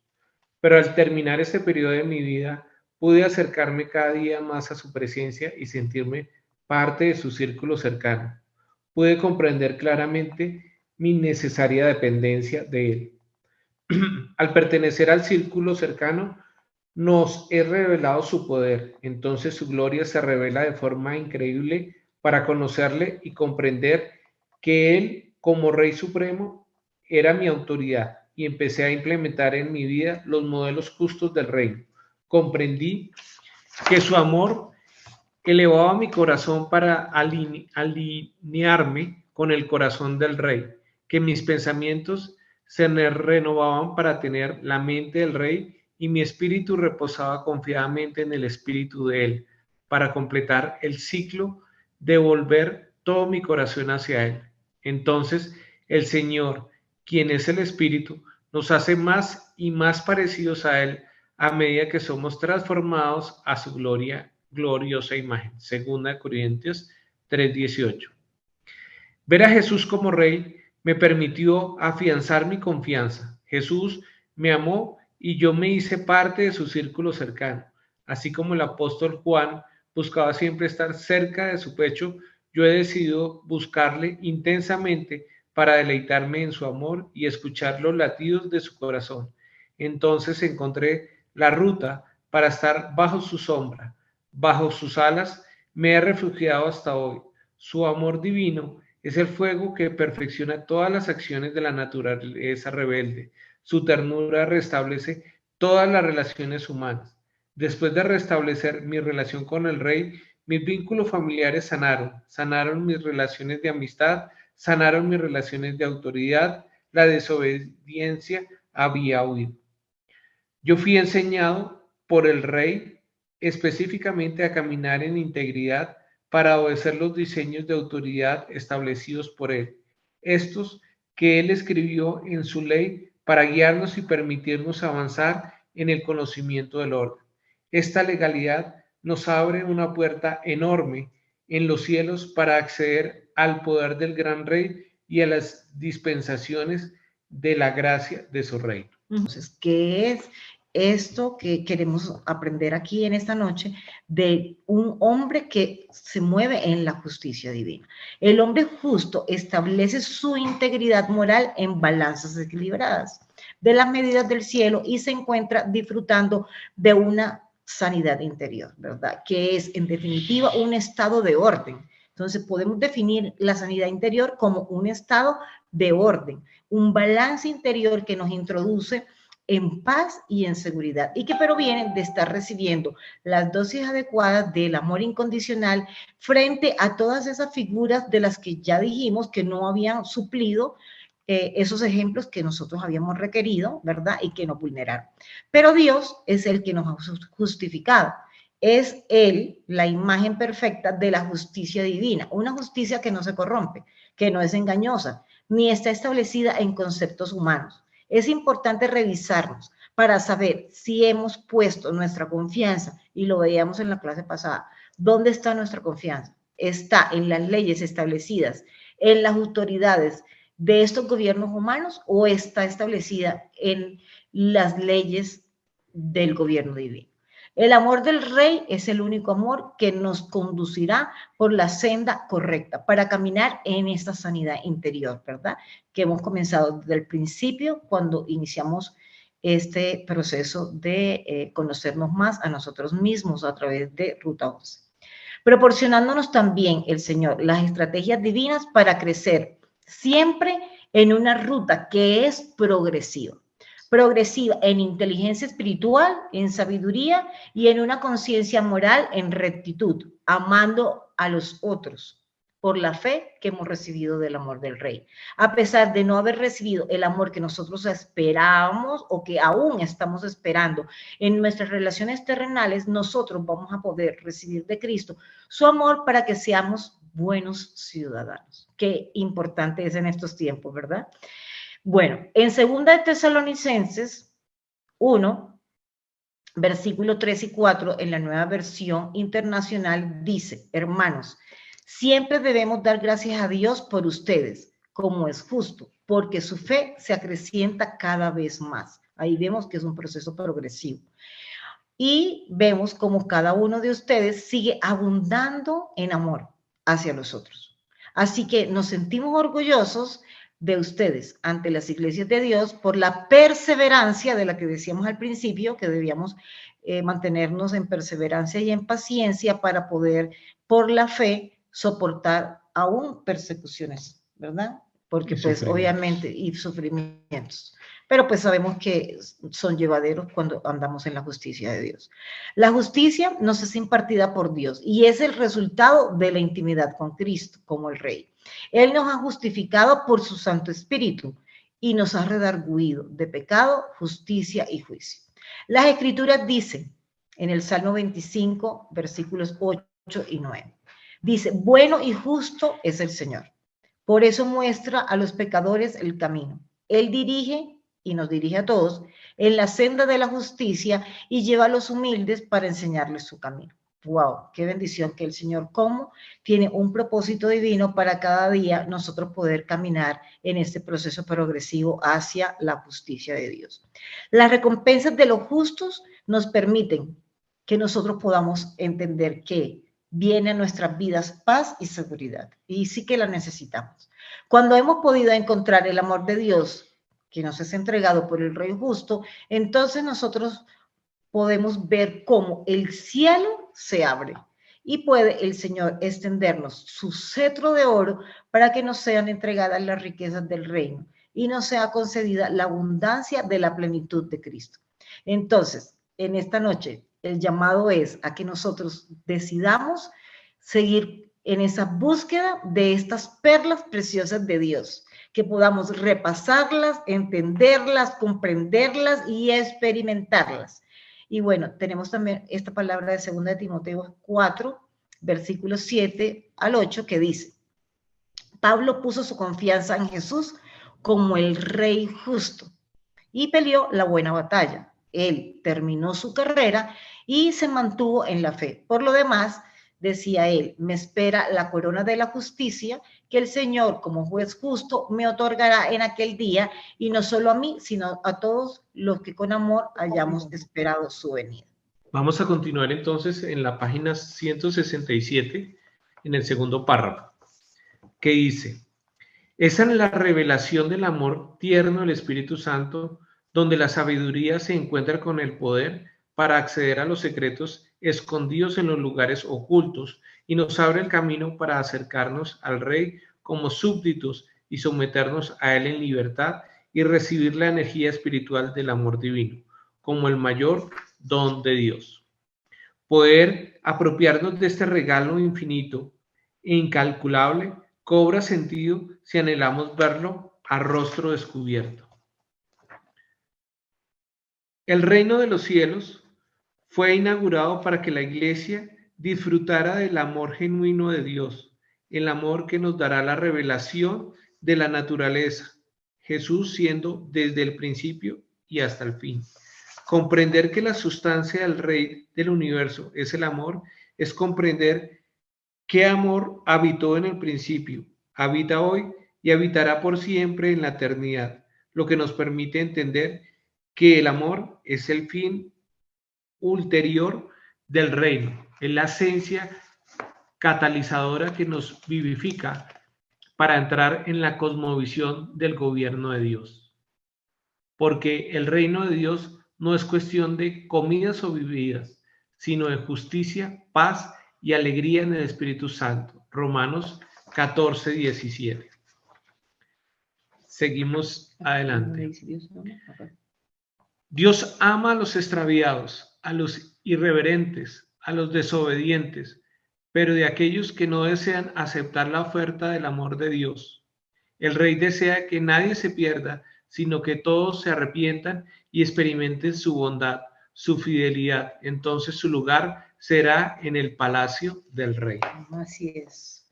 Pero al terminar este periodo de mi vida, pude acercarme cada día más a su presencia y sentirme parte de su círculo cercano. Pude comprender claramente mi necesaria dependencia de él. Al pertenecer al círculo cercano, nos es revelado su poder. Entonces su gloria se revela de forma increíble para conocerle y comprender que él, como Rey Supremo, era mi autoridad y empecé a implementar en mi vida los modelos justos del reino. Comprendí que su amor elevaba mi corazón para alinearme con el corazón del Rey, que mis pensamientos se renovaban para tener la mente del Rey y mi espíritu reposaba confiadamente en el espíritu de Él, para completar el ciclo de volver todo mi corazón hacia Él. Entonces, el Señor, quien es el Espíritu, nos hace más y más parecidos a Él a medida que somos transformados a su gloriosa imagen. Segunda de Corintios 3:18. Ver a Jesús como Rey me permitió afianzar mi confianza. Jesús me amó y yo me hice parte de su círculo cercano. Así como el apóstol Juan buscaba siempre estar cerca de su pecho, yo he decidido buscarle intensamente para deleitarme en su amor y escuchar los latidos de su corazón. Entonces encontré la ruta para estar bajo su sombra, bajo sus alas me he refugiado hasta hoy. Su amor divino es el fuego que perfecciona todas las acciones de la naturaleza rebelde. Su ternura restablece todas las relaciones humanas. Después de restablecer mi relación con el Rey, mis vínculos familiares sanaron mis relaciones de amistad, sanaron mis relaciones de autoridad, la desobediencia había huido. Yo fui enseñado por el Rey específicamente a caminar en integridad para obedecer los diseños de autoridad establecidos por Él, estos que Él escribió en su ley para guiarnos y permitirnos avanzar en el conocimiento del orden. Esta legalidad nos abre una puerta enorme en los cielos para acceder al poder del gran Rey y a las dispensaciones de la gracia de su reino. Entonces, ¿qué es esto que queremos aprender aquí en esta noche de un hombre que se mueve en la justicia divina? El hombre justo establece su integridad moral en balanzas equilibradas de las medidas del cielo y se encuentra disfrutando de una sanidad interior, ¿verdad? Que es, en definitiva, un estado de orden. Entonces, podemos definir la sanidad interior como un estado de orden, un balance interior que nos introduce en paz y en seguridad y que proviene de estar recibiendo las dosis adecuadas del amor incondicional frente a todas esas figuras de las que ya dijimos que no habían suplido esos ejemplos que nosotros habíamos requerido, ¿verdad? Y que nos vulneraron. Pero Dios es el que nos ha justificado. Es Él la imagen perfecta de la justicia divina, una justicia que no se corrompe, que no es engañosa, ni está establecida en conceptos humanos. Es importante revisarnos para saber si hemos puesto nuestra confianza, y lo veíamos en la clase pasada, ¿dónde está nuestra confianza? ¿Está en las leyes establecidas, en las autoridades de estos gobiernos humanos o está establecida en las leyes del gobierno divino? El amor del Rey es el único amor que nos conducirá por la senda correcta para caminar en esta sanidad interior, ¿verdad? Que hemos comenzado desde el principio cuando iniciamos este proceso de conocernos más a nosotros mismos a través de Ruta 11. Proporcionándonos también el Señor las estrategias divinas para crecer siempre en una ruta que es progresiva en inteligencia espiritual, en sabiduría y en una conciencia moral en rectitud, amando a los otros por la fe que hemos recibido del amor del Rey. A pesar de no haber recibido el amor que nosotros esperábamos o que aún estamos esperando en nuestras relaciones terrenales, nosotros vamos a poder recibir de Cristo su amor para que seamos buenos ciudadanos. Qué importante es en estos tiempos, ¿verdad? Bueno, en 2 de Tesalonicenses 1, versículo 3 y 4, en la Nueva Versión Internacional dice, hermanos, Siempre debemos dar gracias a Dios por ustedes, como es justo, porque su fe se acrecienta cada vez más. Ahí vemos que es un proceso progresivo. Y vemos como cada uno de ustedes sigue abundando en amor hacia los otros. Así que nos sentimos orgullosos de ustedes ante las iglesias de Dios por la perseverancia de la que decíamos al principio, que debíamos mantenernos en perseverancia y en paciencia para poder, por la fe, soportar aún persecuciones, ¿verdad? Porque pues obviamente, y sufrimientos. Pero pues sabemos que son llevaderos cuando andamos en la justicia de Dios. La justicia nos es impartida por Dios y es el resultado de la intimidad con Cristo como el Rey. Él nos ha justificado por su Santo Espíritu y nos ha redarguido de pecado, justicia y juicio. Las Escrituras dicen en el Salmo 25, versículos 8 y 9, dice, bueno y justo es el Señor. Por eso muestra a los pecadores el camino. Él dirige y nos dirige a todos en la senda de la justicia y lleva a los humildes para enseñarles su camino. ¡Wow! ¡Qué bendición que el Señor como tiene un propósito divino para cada día nosotros poder caminar en este proceso progresivo hacia la justicia de Dios! Las recompensas de los justos nos permiten que nosotros podamos entender que viene a nuestras vidas paz y seguridad, y sí que la necesitamos. Cuando hemos podido encontrar el amor de Dios, que nos es entregado por el Rey justo, entonces nosotros podemos ver cómo el cielo se abre y puede el Señor extendernos su cetro de oro para que nos sean entregadas las riquezas del reino y nos sea concedida la abundancia de la plenitud de Cristo. Entonces, en esta noche, el llamado es a que nosotros decidamos seguir en esa búsqueda de estas perlas preciosas de Dios, que podamos repasarlas, entenderlas, comprenderlas y experimentarlas. Y bueno, tenemos también esta palabra de 2 de Timoteo 4, versículos 7 al 8, que dice, Pablo puso su confianza en Jesús como el Rey justo y peleó la buena batalla. Él terminó su carrera y se mantuvo en la fe. Por lo demás, decía él, me espera la corona de la justicia que el Señor, como juez justo, me otorgará en aquel día, y no solo a mí, sino a todos los que con amor hayamos esperado su venida. Vamos a continuar entonces en la página 167, en el segundo párrafo, que dice, esa es la revelación del amor tierno del Espíritu Santo, donde la sabiduría se encuentra con el poder para acceder a los secretos escondidos en los lugares ocultos y nos abre el camino para acercarnos al Rey como súbditos y someternos a Él en libertad y recibir la energía espiritual del amor divino, como el mayor don de Dios. Poder apropiarnos de este regalo infinito e incalculable cobra sentido si anhelamos verlo a rostro descubierto. El reino de los cielos fue inaugurado para que la Iglesia disfrutara del amor genuino de Dios, el amor que nos dará la revelación de la naturaleza, Jesús siendo desde el principio y hasta el fin. Comprender que la sustancia del Rey del universo es el amor, es comprender qué amor habitó en el principio, habita hoy y habitará por siempre en la eternidad, lo que nos permite entender que el amor es el fin ulterior del reino, es la esencia catalizadora que nos vivifica para entrar en la cosmovisión del gobierno de Dios. Porque el reino de Dios no es cuestión de comidas o bebidas, sino de justicia, paz y alegría en el Espíritu Santo. Romanos 14, 17. Seguimos adelante. Dios ama a los extraviados, a los irreverentes, a los desobedientes, pero de aquellos que no desean aceptar la oferta del amor de Dios. El Rey desea que nadie se pierda, sino que todos se arrepientan y experimenten su bondad, su fidelidad. Entonces su lugar será en el palacio del Rey. Así es.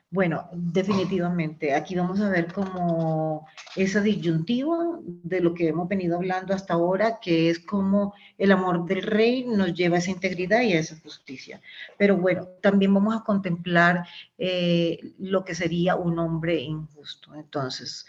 Bueno, definitivamente. Aquí vamos a ver como esa disyuntiva de lo que hemos venido hablando hasta ahora, que es como el amor del rey nos lleva a esa integridad y a esa justicia. Pero bueno, también vamos a contemplar lo que sería un hombre injusto. Entonces,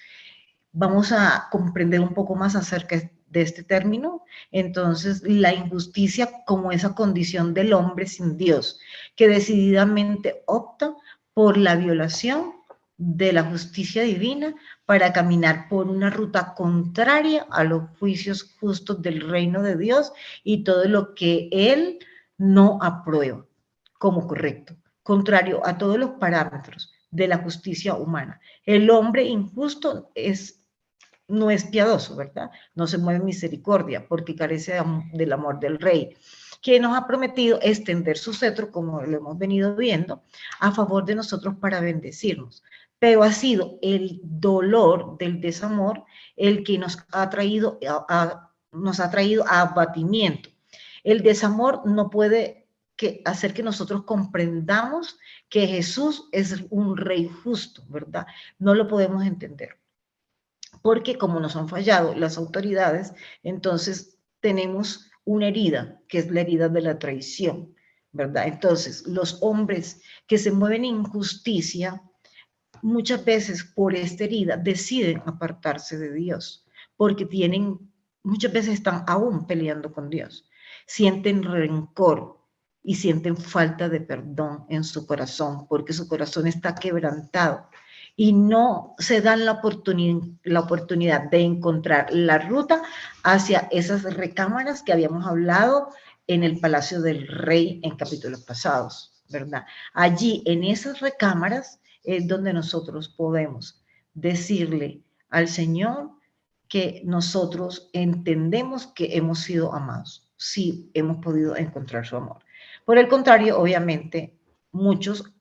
vamos a comprender un poco más acerca de este término. Entonces, la injusticia como esa condición del hombre sin Dios, que decididamente opta por la violación de la justicia divina para caminar por una ruta contraria a los juicios justos del reino de Dios y todo lo que él no aprueba como correcto, contrario a todos los parámetros de la justicia humana. El hombre injusto no es piadoso, ¿verdad? No se mueve en misericordia porque carece del amor del rey, que nos ha prometido extender su cetro, como lo hemos venido viendo, a favor de nosotros para bendecirnos. Pero ha sido el dolor del desamor el que nos ha traído a abatimiento. El desamor no puede hacer que nosotros comprendamos que Jesús es un rey justo, ¿verdad? No lo podemos entender porque como nos han fallado las autoridades, entonces tenemos una herida, que es la herida de la traición, ¿verdad? Entonces, los hombres que se mueven en injusticia, muchas veces por esta herida deciden apartarse de Dios, porque muchas veces están aún peleando con Dios, sienten rencor y sienten falta de perdón en su corazón, porque su corazón está quebrantado y no se dan la oportunidad de encontrar la ruta hacia esas recámaras que habíamos hablado en el Palacio del Rey en capítulos pasados, ¿verdad? Allí, en esas recámaras, es donde nosotros podemos decirle al Señor que nosotros entendemos que hemos sido amados, sí hemos podido encontrar su amor. Por el contrario, obviamente, muchos,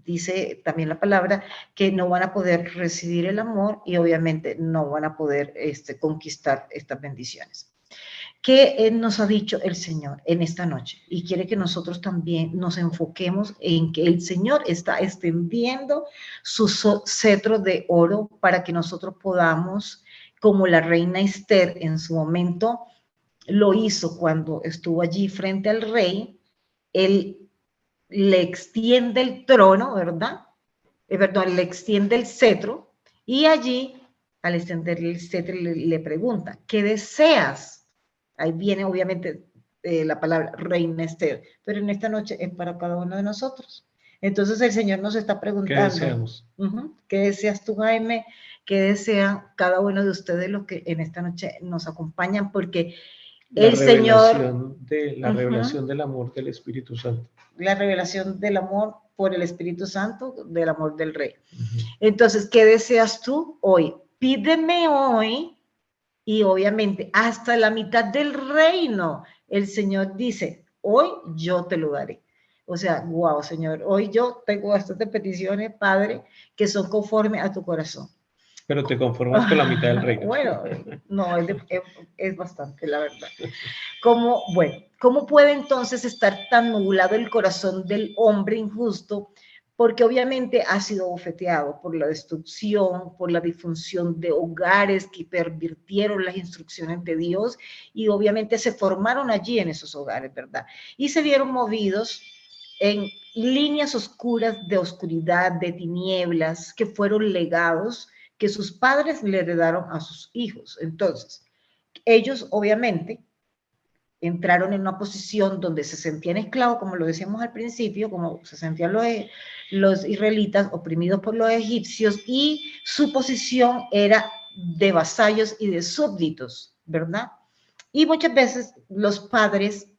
dice también la palabra, que no van a poder recibir el amor y obviamente no van a poder conquistar estas bendiciones. ¿Qué nos ha dicho el Señor en esta noche? Y quiere que nosotros también nos enfoquemos en que el Señor está extendiendo su cetro de oro para que nosotros podamos, como la reina Esther en su momento lo hizo cuando estuvo allí frente al rey, él le extiende el trono, ¿verdad? Perdón, le extiende el cetro y allí, al extenderle el cetro, le pregunta, ¿qué deseas? Ahí viene obviamente la palabra reina Esther, pero en esta noche es para cada uno de nosotros. Entonces el Señor nos está preguntando, ¿Qué deseamos? ¿Qué deseas tú, Jaime? ¿Qué desean cada uno de ustedes los que en esta noche nos acompañan? Porque el Señor... La revelación del amor del Espíritu Santo. La revelación del amor por el Espíritu Santo, del amor del Rey. Entonces, ¿qué deseas tú hoy? Pídeme hoy y obviamente hasta la mitad del reino el Señor dice, hoy yo te lo daré. O sea, wow, Señor, hoy yo tengo bastantes peticiones, Padre, que son conforme a tu corazón. Pero te conformas con la mitad del reino. Bueno, no, es bastante, la verdad. ¿Cómo puede entonces estar tan nublado el corazón del hombre injusto? Porque obviamente ha sido bofeteado por la destrucción, por la disfunción de hogares que pervirtieron las instrucciones de Dios y obviamente se formaron allí en esos hogares, ¿verdad? Y se vieron movidos en líneas oscuras de oscuridad, de tinieblas, que fueron legados que sus padres le heredaron a sus hijos. Entonces, ellos obviamente entraron en una posición donde se sentían esclavos, como lo decíamos al principio, como se sentían los israelitas oprimidos por los egipcios, y su posición era de vasallos y de súbditos, ¿verdad? Y muchas veces los padres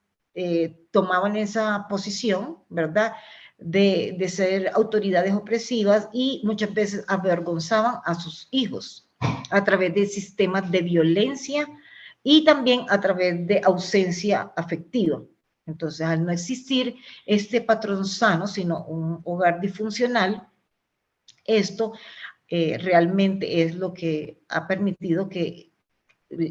tomaban esa posición, ¿verdad? De ser autoridades opresivas y muchas veces avergonzaban a sus hijos a través de sistemas de violencia y también a través de ausencia afectiva. Entonces, al no existir este patrón sano, sino un hogar disfuncional, esto realmente es lo que ha permitido que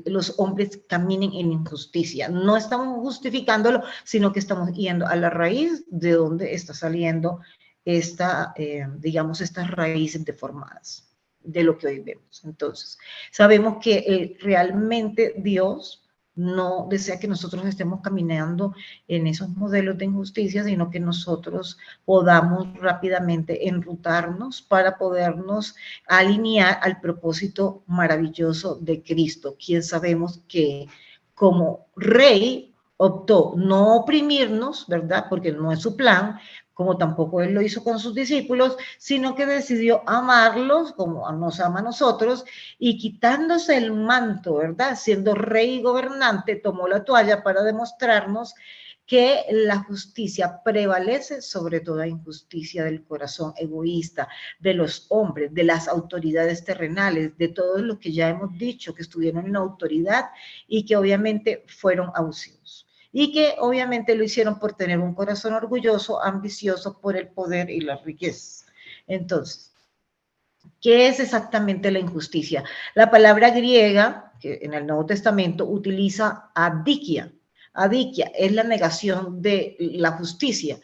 los hombres caminen en injusticia. No estamos justificándolo, sino que estamos yendo a la raíz de donde está saliendo digamos, estas raíces deformadas de lo que hoy vemos. Entonces, sabemos que realmente Dios no desea que nosotros estemos caminando en esos modelos de injusticia, sino que nosotros podamos rápidamente enrutarnos para podernos alinear al propósito maravilloso de Cristo, quien sabemos que como rey optó no oprimirnos, ¿verdad? Porque no es su plan, como tampoco él lo hizo con sus discípulos, sino que decidió amarlos como nos ama a nosotros, y quitándose el manto, ¿verdad? Siendo rey y gobernante, tomó la toalla para demostrarnos que la justicia prevalece sobre toda injusticia del corazón egoísta, de los hombres, de las autoridades terrenales, de todos los que ya hemos dicho que estuvieron en la autoridad y que obviamente fueron abusivos. Y que obviamente lo hicieron por tener un corazón orgulloso, ambicioso por el poder y las riquezas. Entonces, ¿qué es exactamente la injusticia? La palabra griega, que en el Nuevo Testamento utiliza adikia. Adikia es la negación de la justicia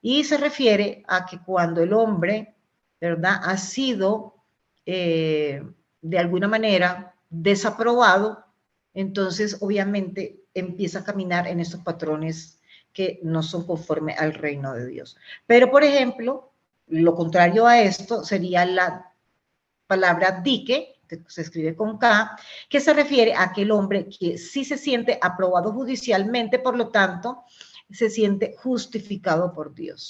y se refiere a que cuando el hombre, ¿verdad?, ha sido de alguna manera desaprobado, entonces obviamente empieza a caminar en estos patrones que no son conforme al reino de Dios. Pero, por ejemplo, lo contrario a esto sería la palabra dique, que se escribe con K, que se refiere a aquel hombre que sí se siente aprobado judicialmente, por lo tanto, se siente justificado por Dios.